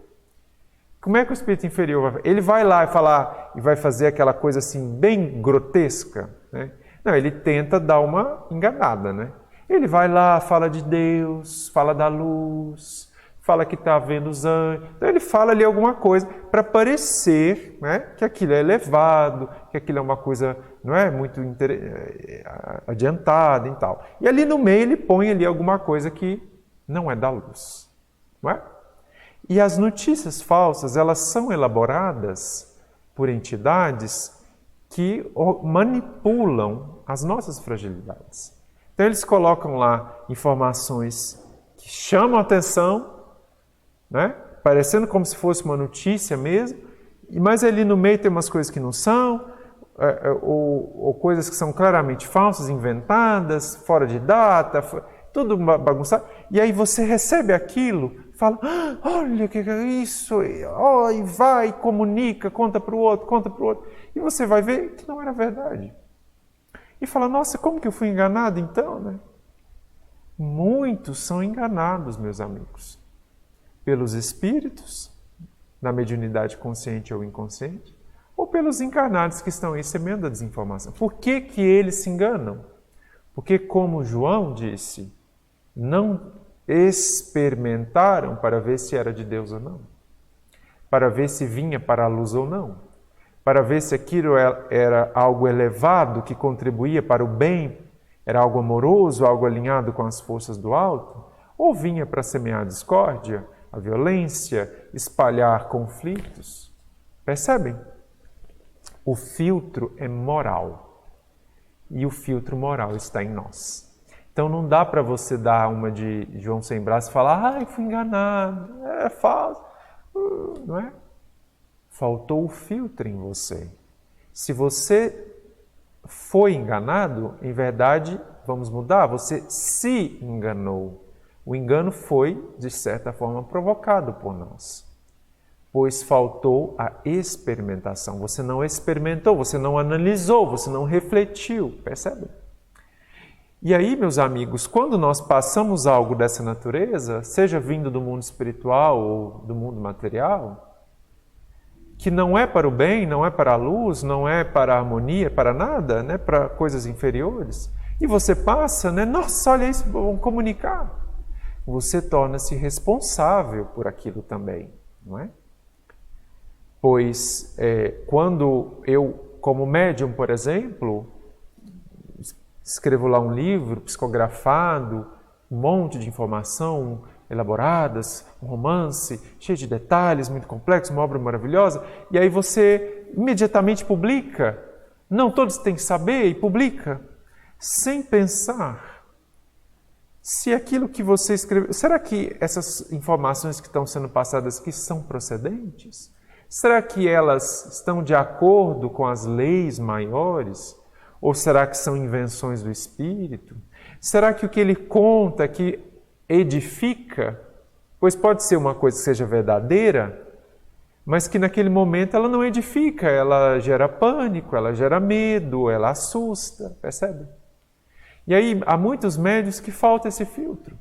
Como é que o espírito inferior vai? Ele vai lá e falar e vai fazer aquela coisa assim bem grotesca, né? Não, ele tenta dar uma enganada, né? Ele vai lá, fala de Deus, fala da luz, fala que está vendo os anjos. Então ele fala ali alguma coisa para parecer, né, que aquilo é elevado, que aquilo é uma coisa, não é, muito adiantada e tal. E ali no meio ele põe ali alguma coisa que não é da luz, não é? E as notícias falsas, elas são elaboradas por entidades que manipulam as nossas fragilidades. Então eles colocam lá informações que chamam a atenção, né? Parecendo como se fosse uma notícia mesmo, mas ali no meio tem umas coisas que não são, ou coisas que são claramente falsas, inventadas, fora de data, tudo bagunçado. E aí você recebe aquilo, fala, olha o que é isso, e vai, comunica, conta para o outro, e você vai ver que não era verdade. E fala, nossa, como que eu fui enganado então, né? Muitos são enganados, meus amigos, pelos espíritos, na mediunidade consciente ou inconsciente, ou pelos encarnados que estão aí semeando a desinformação. Por que que eles se enganam? Porque, como João disse, não experimentaram para ver se era de Deus ou não, para ver se vinha para a luz ou não, para ver se aquilo era algo elevado que contribuía para o bem, era algo amoroso, algo alinhado com as forças do alto, ou vinha para semear a discórdia, a violência, espalhar conflitos. Percebem? O filtro é moral. E o filtro moral está em nós. Então não dá para você dar uma de João sem braço e falar, ai, fui enganado, é falso. Não é? Faltou o filtro em você. Se você foi enganado, em verdade, vamos mudar, você se enganou. O engano foi, de certa forma, provocado por nós, pois faltou a experimentação. Você não experimentou, você não analisou, você não refletiu, percebe? E aí, meus amigos, quando nós passamos algo dessa natureza, seja vindo do mundo espiritual ou do mundo material, que não é para o bem, não é para a luz, não é para a harmonia, para nada, né? Para coisas inferiores, e você passa, né? Nossa, olha isso, vamos comunicar. Você torna-se responsável por aquilo também, não é? Pois quando eu, como médium, por exemplo, escrevo lá um livro psicografado, um monte de informação elaboradas, um romance cheio de detalhes, muito complexo, uma obra maravilhosa, e aí você imediatamente publica. Não todos têm que saber e publica, sem pensar se aquilo que você escreveu... Será que essas informações que estão sendo passadas aqui são procedentes? Será que elas estão de acordo com as leis maiores? Ou será que são invenções do espírito? Será que o que ele conta que edifica, pois pode ser uma coisa que seja verdadeira, mas que naquele momento ela não edifica, ela gera pânico, ela gera medo, ela assusta, percebe? E aí há muitos médiuns que falta esse filtro.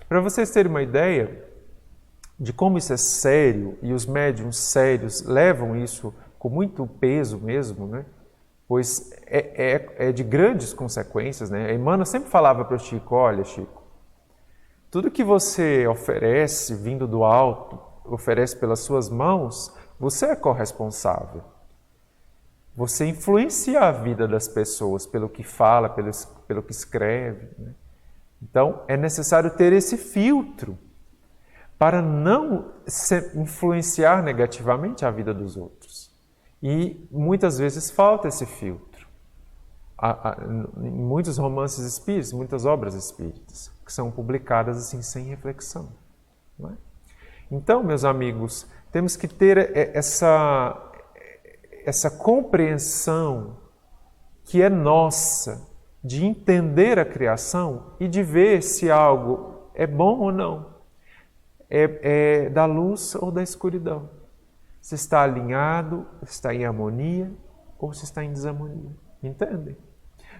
Para vocês terem uma ideia de como isso é sério, e os médiuns sérios levam isso com muito peso mesmo, né? Pois é de grandes consequências, né? A Emmanuel sempre falava para o Chico, olha Chico, tudo que você oferece vindo do alto, oferece pelas suas mãos, você é corresponsável. Você influencia a vida das pessoas pelo que fala, pelo que escreve, né? Então é necessário ter esse filtro para não influenciar negativamente a vida dos outros. E muitas vezes falta esse filtro. Em muitos romances espíritas, muitas obras espíritas, que são publicadas assim sem reflexão. Não é? Então, meus amigos, temos que ter essa compreensão que é nossa, de entender a criação e de ver se algo é bom ou não. É da luz ou da escuridão. Se está alinhado, está em harmonia ou se está em desarmonia. Entendem?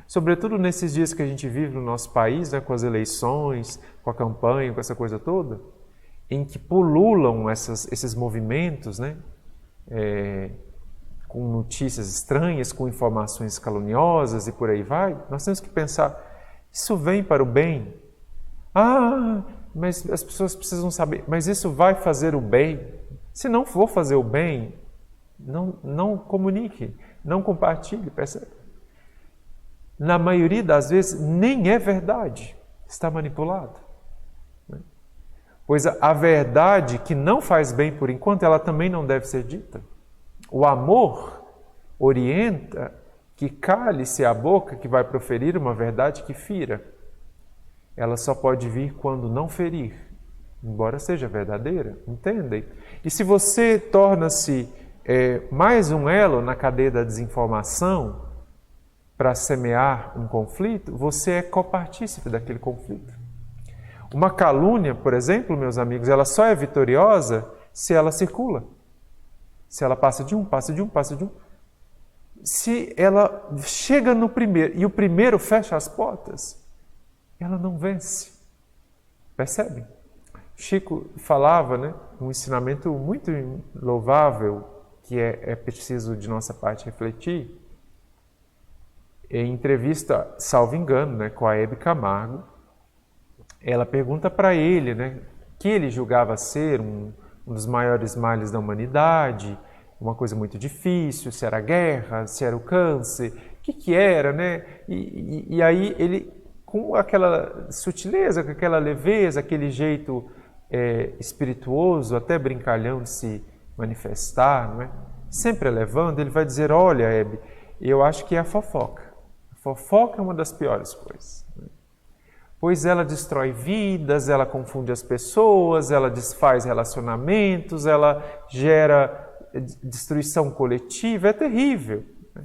Sobretudo nesses dias que a gente vive no nosso país, né, com as eleições, com a campanha, com essa coisa toda, em que pululam esses movimentos, né, com notícias estranhas, com informações caluniosas e por aí vai, nós temos que pensar, isso vem para o bem? Ah, mas as pessoas precisam saber, mas isso vai fazer o bem? Se não for fazer o bem, não comunique, não compartilhe, percebe? Na maioria das vezes, nem é verdade, está manipulado. Pois a verdade que não faz bem por enquanto, ela também não deve ser dita. O amor orienta que cale-se a boca que vai proferir uma verdade que fira. Ela só pode vir quando não ferir, embora seja verdadeira, entendem? E se você torna-se mais um elo na cadeia da desinformação para semear um conflito, você é copartícipe daquele conflito. Uma calúnia, por exemplo, meus amigos, ela só é vitoriosa se ela circula. Se ela passa de um, passa de um, passa de um. Se ela chega no primeiro e o primeiro fecha as portas, ela não vence. Percebem? Chico falava, né, um ensinamento muito louvável, que é preciso de nossa parte refletir. Em entrevista, salvo engano, né, com a Hebe Camargo, ela pergunta para ele, né, que ele julgava ser um dos maiores males da humanidade, uma coisa muito difícil, se era a guerra, se era o câncer, o que era, né? E aí ele, com aquela sutileza, com aquela leveza, aquele jeito espirituoso, até brincalhão de se manifestar, não é? Sempre elevando, ele vai dizer, olha, Hebe, eu acho que é a fofoca. A fofoca é uma das piores coisas. Né? Pois ela destrói vidas, ela confunde as pessoas, ela desfaz relacionamentos, ela gera destruição coletiva, é terrível. Né?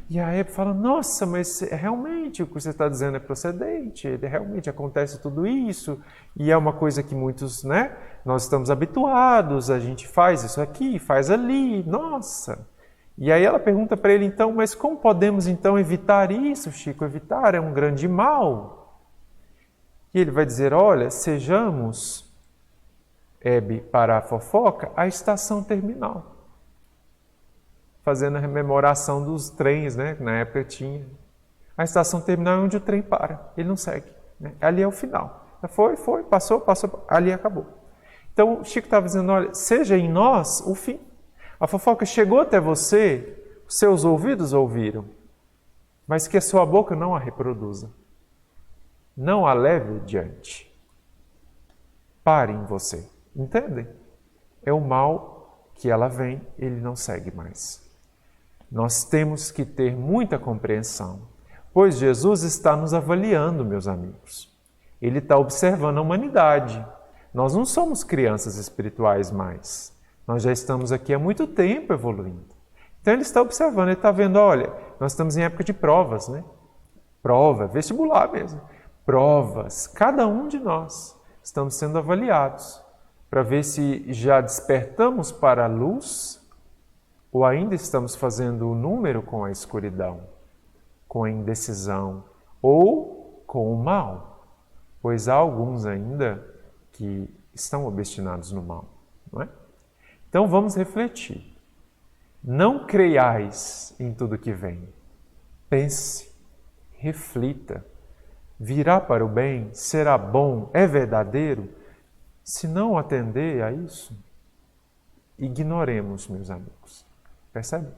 E a Hebe fala, nossa, mas realmente o que você está dizendo é procedente, realmente acontece tudo isso, e é uma coisa que muitos, né, nós estamos habituados, a gente faz isso aqui, faz ali, nossa. E aí ela pergunta para ele, então, mas como podemos então evitar isso, Chico? Evitar é um grande mal. E ele vai dizer, olha, sejamos, Hebe, para a fofoca, a estação terminal. Fazendo a rememoração dos trens, né? Que na época tinha. A estação terminal é onde o trem para, ele não segue. Né? Ali é o final. Foi, passou, ali acabou. Então, o Chico estava dizendo, olha, seja em nós o fim. A fofoca chegou até você, seus ouvidos ouviram, mas que a sua boca não a reproduza. Não a leve adiante. Pare em você. Entendem? É o mal que ela vem, ele não segue mais. Nós temos que ter muita compreensão, pois Jesus está nos avaliando, meus amigos. Ele está observando a humanidade. Nós não somos crianças espirituais mais. Nós já estamos aqui há muito tempo evoluindo. Então ele está observando, ele está vendo, olha, nós estamos em época de provas, né? Prova, vestibular mesmo. Provas, cada um de nós estamos sendo avaliados para ver se já despertamos para a luz ou ainda estamos fazendo o número com a escuridão, com a indecisão ou com o mal, pois há alguns ainda que estão obstinados no mal, não é? Então vamos refletir. Não creiais em tudo que vem. Pense, reflita. Virá para o bem? Será bom? É verdadeiro? Se não atender a isso, ignoremos, meus amigos. Percebe?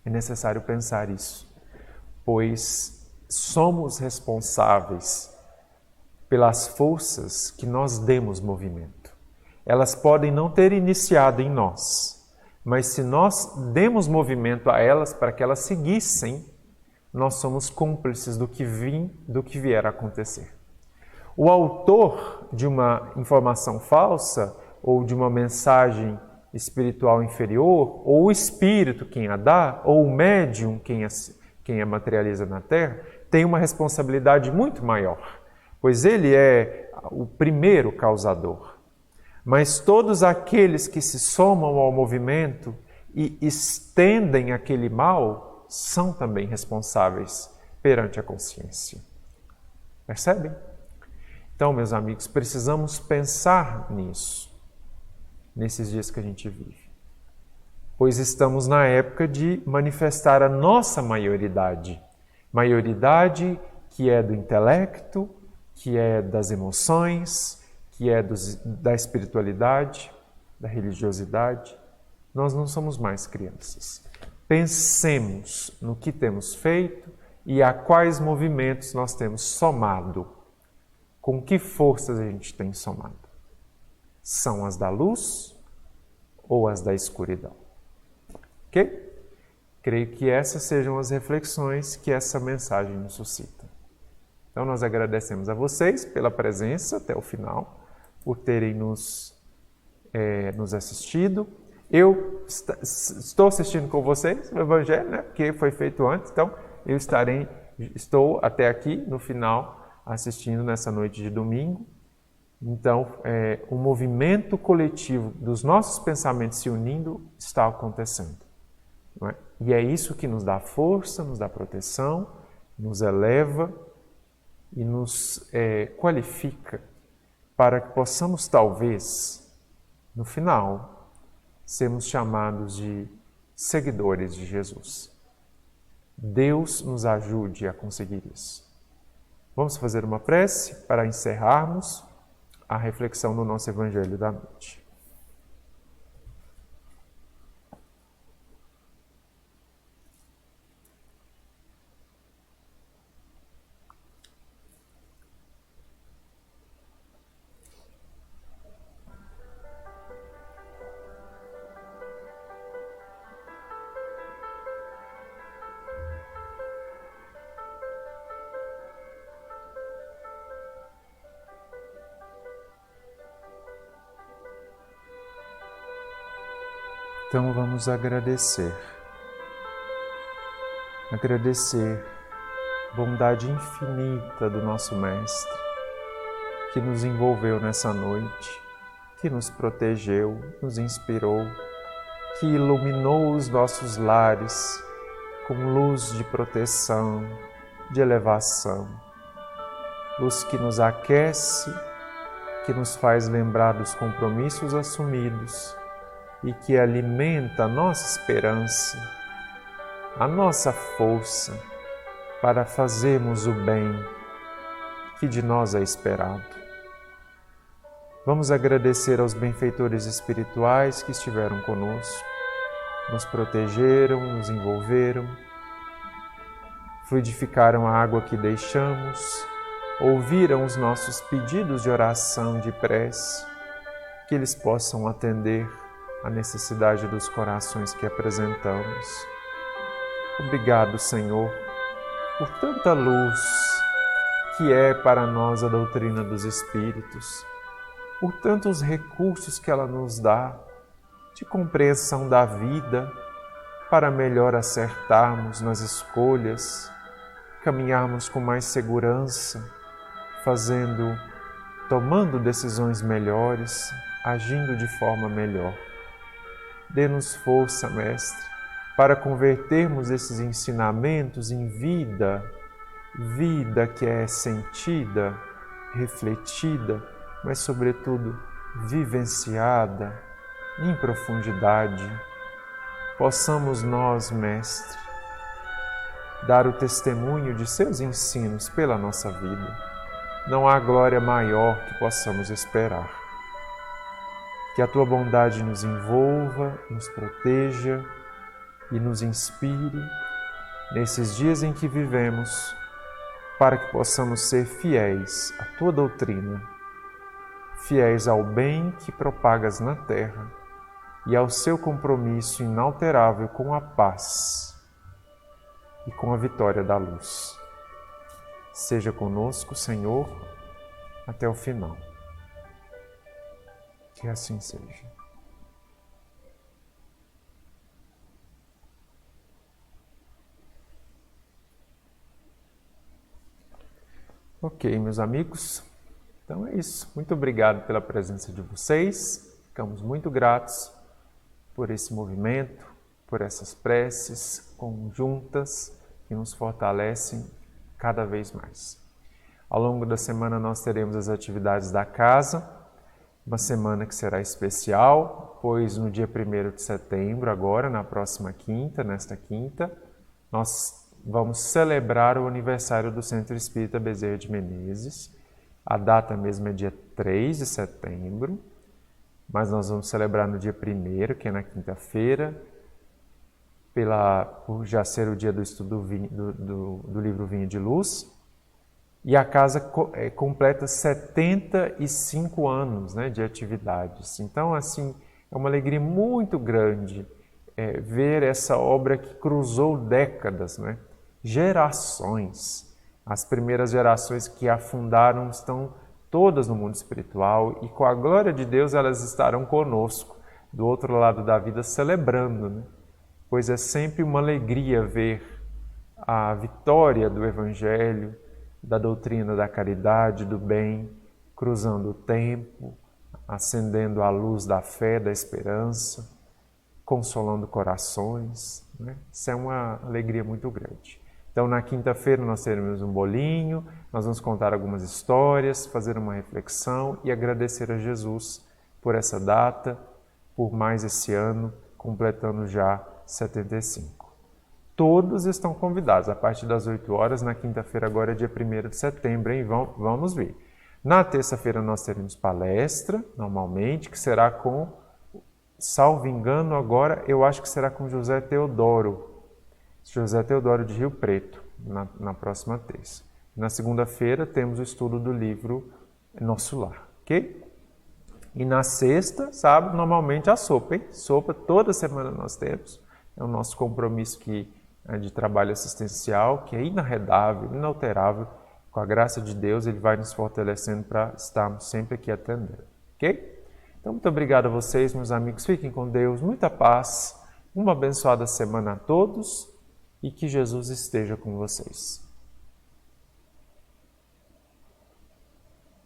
É necessário pensar isso, pois somos responsáveis pelas forças que nós demos movimento. Elas podem não ter iniciado em nós, mas se nós demos movimento a elas para que elas seguissem, nós somos cúmplices do que vier a acontecer. O autor de uma informação falsa ou de uma mensagem espiritual inferior, ou o espírito quem a dá, ou o médium quem a materializa na Terra, tem uma responsabilidade muito maior, pois ele é o primeiro causador. Mas todos aqueles que se somam ao movimento e estendem aquele mal são também responsáveis perante a consciência. Percebem? Então, meus amigos, precisamos pensar nisso, nesses dias que a gente vive. Pois estamos na época de manifestar a nossa maioridade. Maioridade que é do intelecto, que é das emoções, que é da espiritualidade, da religiosidade. Nós não somos mais crianças. Pensemos no que temos feito e a quais movimentos nós temos somado. Com que forças a gente tem somado? São as da luz ou as da escuridão? Ok? Creio que essas sejam as reflexões que essa mensagem nos suscita. Então nós agradecemos a vocês pela presença até o final, por terem nos assistido. Eu estou assistindo com vocês o Evangelho, né? Porque foi feito antes, então estou até aqui no final assistindo nessa noite de domingo. Então, o movimento coletivo dos nossos pensamentos se unindo está acontecendo. Não é? E é isso que nos dá força, nos dá proteção, nos eleva e nos qualifica para que possamos, talvez, no final, sermos chamados de seguidores de Jesus. Deus nos ajude a conseguir isso. Vamos fazer uma prece para encerrarmos a reflexão no nosso Evangelho da noite. Então vamos agradecer agradecer a bondade infinita do nosso Mestre, que nos envolveu nessa noite, que nos protegeu, nos inspirou, que iluminou os nossos lares com luz de proteção, de elevação, luz que nos aquece, que nos faz lembrar dos compromissos assumidos e que alimenta a nossa esperança, a nossa força para fazermos o bem que de nós é esperado. Vamos agradecer aos benfeitores espirituais que estiveram conosco, nos protegeram, nos envolveram, fluidificaram a água que deixamos, ouviram os nossos pedidos de oração, de prece, que eles possam atender à necessidade dos corações que apresentamos. Obrigado, Senhor, por tanta luz que é para nós a doutrina dos Espíritos, por tantos recursos que ela nos dá de compreensão da vida, para melhor acertarmos nas escolhas, caminharmos com mais segurança, tomando decisões melhores, agindo de forma melhor. Dê-nos força, Mestre, para convertermos esses ensinamentos em vida que é sentida, refletida, mas sobretudo vivenciada em profundidade. Possamos nós, Mestre, dar o testemunho de seus ensinos pela nossa vida. Não há glória maior que possamos esperar. Que a Tua bondade nos envolva, nos proteja e nos inspire nesses dias em que vivemos, para que possamos ser fiéis à Tua doutrina, fiéis ao bem que propagas na terra e ao seu compromisso inalterável com a paz e com a vitória da luz. Seja conosco, Senhor, até o final. Que assim seja. Ok, meus amigos, então é isso. Muito obrigado pela presença de vocês. Ficamos muito gratos por esse movimento, por essas preces conjuntas que nos fortalecem cada vez mais. Ao longo da semana nós teremos as atividades da casa, uma semana que será especial, pois no dia 1º de setembro, agora, na próxima quinta, nesta quinta, nós vamos celebrar o aniversário do Centro Espírita Bezerra de Menezes. A data mesmo é dia 3 de setembro, mas nós vamos celebrar no dia 1º, que é na quinta-feira, por já ser o dia do estudo do livro Vinho de Luz. E a casa completa 75 anos, né, de atividades. Então, assim, é uma alegria muito grande ver essa obra que cruzou décadas, né? Gerações. As primeiras gerações que a fundaram estão todas no mundo espiritual e, com a glória de Deus, elas estarão conosco, do outro lado da vida, celebrando, né? Pois é sempre uma alegria ver a vitória do Evangelho, da doutrina da caridade, do bem, cruzando o tempo, acendendo a luz da fé, da esperança, consolando corações, né? Isso é uma alegria muito grande. Então, na quinta-feira nós teremos um bolinho, nós vamos contar algumas histórias, fazer uma reflexão e agradecer a Jesus por essa data, por mais esse ano, completando já 75. Todos estão convidados, a partir das 8 horas, na quinta-feira, agora é dia 1º de setembro, hein? Vamos ver. Na terça-feira nós teremos palestra, normalmente, que será com, salvo engano agora, eu acho que será com José Teodoro de Rio Preto, na próxima terça. Na segunda-feira temos o estudo do livro Nosso Lar, ok? E na sexta, sábado, normalmente a sopa, hein? Sopa toda semana nós temos, é o nosso compromisso de trabalho assistencial, que é inarredável, inalterável. Com a graça de Deus, Ele vai nos fortalecendo para estarmos sempre aqui atendendo, ok? Então, muito obrigado a vocês, meus amigos. Fiquem com Deus, muita paz, uma abençoada semana a todos e que Jesus esteja com vocês.